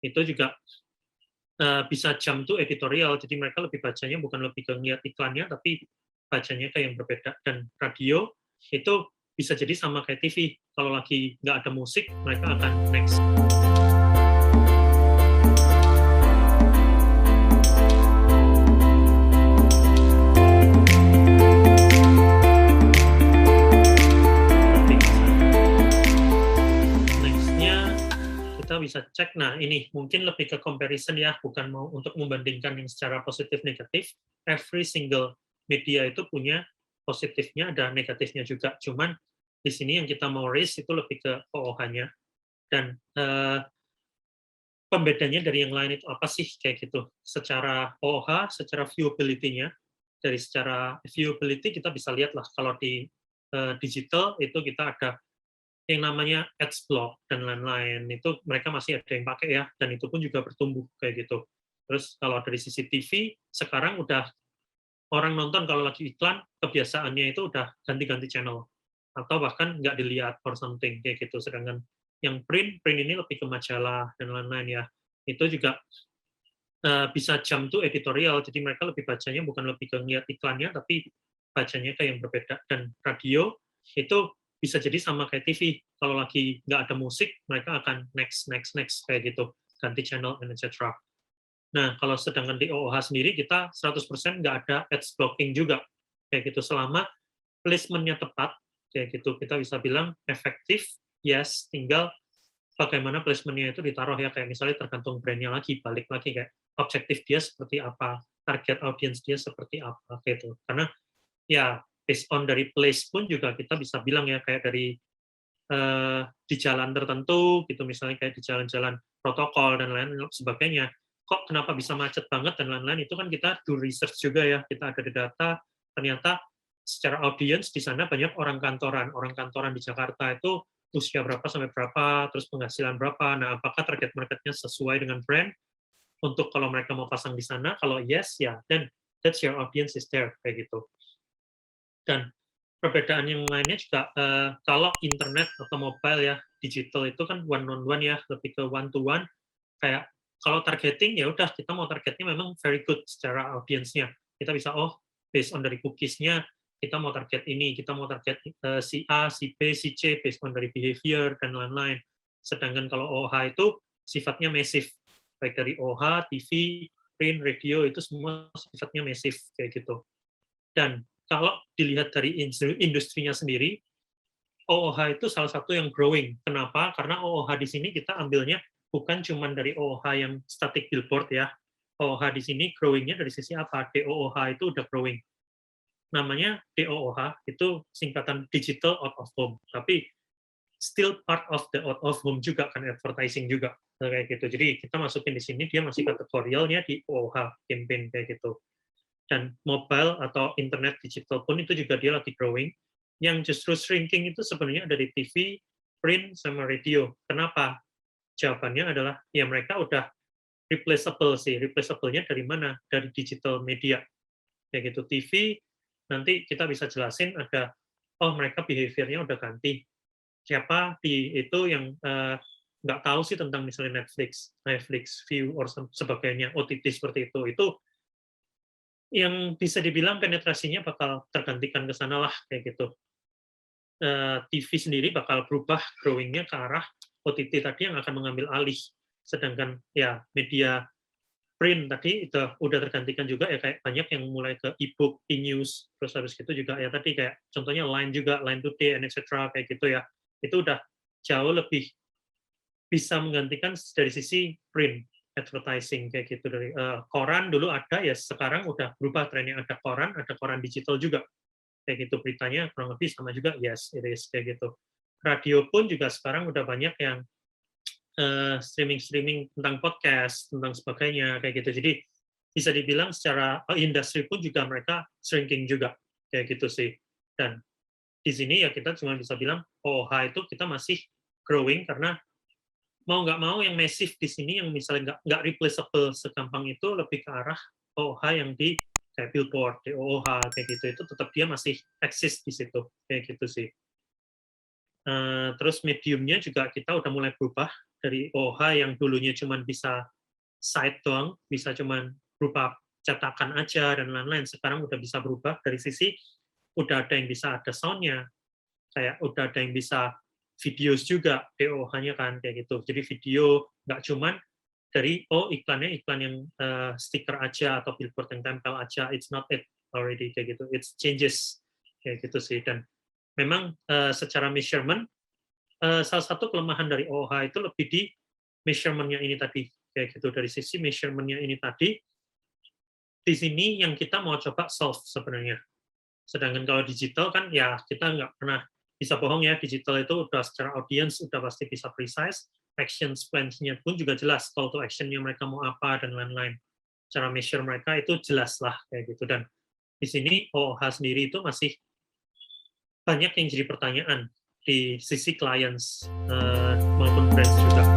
itu juga bisa jump to editorial, jadi mereka lebih bacanya bukan lebih ke ngeliat iklannya, tapi bacanya kayak yang berbeda. Dan radio itu bisa jadi sama kayak TV, kalau lagi nggak ada musik, mereka akan next. Kita bisa cek, nah ini mungkin lebih ke comparison ya, bukan mau untuk membandingkan yang secara positif negatif. Every single media itu punya positifnya dan negatifnya juga, cuman di sini yang kita mau raise itu lebih ke OOH-nya, dan pembedanya dari yang lain itu apa sih, kayak gitu. Secara OOH, secara viewability-nya, dari secara viewability kita bisa lihat lah, kalau di digital itu kita ada yang namanya ads block dan lain-lain, itu mereka masih ada yang pakai ya, dan itu pun juga bertumbuh kayak gitu. Terus kalau dari sisi TV, sekarang udah orang nonton kalau lagi iklan, kebiasaannya itu udah ganti-ganti channel, atau bahkan nggak dilihat or something kayak gitu. Sedangkan yang print ini lebih ke majalah dan lain-lain ya, itu juga bisa jump to editorial, jadi mereka lebih bacanya bukan lebih ke ngeliat iklannya, tapi bacanya kayak yang berbeda. Dan radio itu bisa jadi sama kayak TV, kalau lagi nggak ada musik, mereka akan next kayak gitu, ganti channel and etc. Nah, kalau sedangkan di OOH sendiri kita 100% nggak ada ads blocking juga kayak gitu, selama placement-nya tepat kayak gitu, kita bisa bilang efektif, yes, tinggal bagaimana placement-nya itu ditaruh ya, kayak misalnya tergantung brand-nya lagi, balik lagi kayak objektif dia seperti apa, target audience dia seperti apa gitu. Karena ya based on dari place pun juga kita bisa bilang ya, kayak dari di jalan tertentu gitu, misalnya kayak di jalan-jalan protokol dan lain sebagainya, kok kenapa bisa macet banget dan lain-lain, itu kan kita do research juga ya, kita ada di data, ternyata secara audience di sana banyak orang kantoran di Jakarta itu usia berapa sampai berapa, terus penghasilan berapa, nah apakah target market-nya sesuai dengan brand, untuk kalau mereka mau pasang di sana, kalau yes, ya, then that's your audience is there, kayak gitu. Dan perbedaan yang lainnya juga, kalau internet atau mobile ya, digital itu kan one on one ya, lebih ke one to one, kayak kalau targeting ya udah kita mau targetnya memang very good secara audience-nya. Kita bisa, oh based on dari cookies-nya, kita mau target ini, kita mau target si A, si B, si C, based on dari behavior, dan lain-lain. Sedangkan kalau OOH itu sifatnya massive, baik dari OOH, TV, print, radio, itu semua sifatnya massive, kayak gitu. Dan kalau dilihat dari industrinya sendiri, OOH itu salah satu yang growing. Kenapa? Karena OOH di sini kita ambilnya bukan cuma dari OOH yang static billboard ya. OOH di sini growing-nya dari sisi apa? DOOH itu udah growing. Namanya DOOH itu singkatan Digital Out of Home. Tapi still part of the out of home juga kan, advertising juga kayak gitu. Jadi kita masukin di sini, dia masih kategorialnya di OOH campaign kayak gitu. Dan mobile atau internet digital pun itu juga dia lagi growing. Yang justru shrinking itu sebenarnya ada di TV, print, sama radio. Kenapa? Jawabannya adalah, ya mereka udah replaceable sih. Replaceable-nya dari mana? Dari digital media. Kayak gitu, TV, nanti kita bisa jelasin ada, oh mereka behavior-nya udah ganti. Siapa di itu yang nggak tahu sih tentang misalnya Netflix, View, or sebagainya, OTT seperti itu yang bisa dibilang penetrasinya bakal tergantikan ke sana lah, kayak gitu. TV sendiri bakal berubah growing-nya ke arah OTT tadi yang akan mengambil alih. Sedangkan ya media print tadi itu udah tergantikan juga ya, kayak banyak yang mulai ke e-book, e-news, terus habis itu juga ya tadi kayak contohnya Line juga, Line Today, and etc. kayak gitu ya. Itu udah jauh lebih bisa menggantikan dari sisi print advertising kayak gitu. Dari koran dulu ada ya, sekarang udah berubah trennya, ada koran digital juga kayak gitu. Beritanya kurang lebih sama juga, yes it is kayak gitu. Radio pun juga sekarang udah banyak yang streaming tentang podcast, tentang sebagainya kayak gitu. Jadi bisa dibilang secara industri pun juga mereka shrinking juga kayak gitu sih. Dan di sini ya kita cuma bisa bilang OOH itu kita masih growing, karena mau nggak mau yang massive di sini yang misalnya nggak replaceable segampang itu, lebih ke arah OOH yang di kayak billboard, di OOH kayak gitu, itu tetap dia masih eksis di situ kayak gitu sih. Terus mediumnya juga kita udah mulai berubah dari OOH yang dulunya cuma bisa site doang, bisa cuma berupa cetakan aja dan lain-lain, sekarang udah bisa berubah dari sisi udah ada yang bisa ada sound-nya, kayak udah ada yang bisa videos juga DOH-nya kan kayak gitu. Jadi video nggak cuman dari iklannya iklan yang stiker aja atau billboard yang tempel aja, it's not it already kayak gitu. It changes kayak gitu sih. Dan memang secara measurement salah satu kelemahan dari OOH itu lebih di measurement-nya ini tadi kayak gitu. Dari sisi measurement-nya ini tadi, di sini yang kita mau coba solve sebenarnya. Sedangkan kalau digital kan ya kita nggak pernah bisa bohong ya, digital itu udah secara audience udah pasti bisa precise, action plans-nya pun juga jelas, call to action-nya mereka mau apa dan lain-lain. Cara measure mereka itu jelas lah kayak gitu. Dan di sini OOH sendiri itu masih banyak yang jadi pertanyaan di sisi clients maupun brands juga.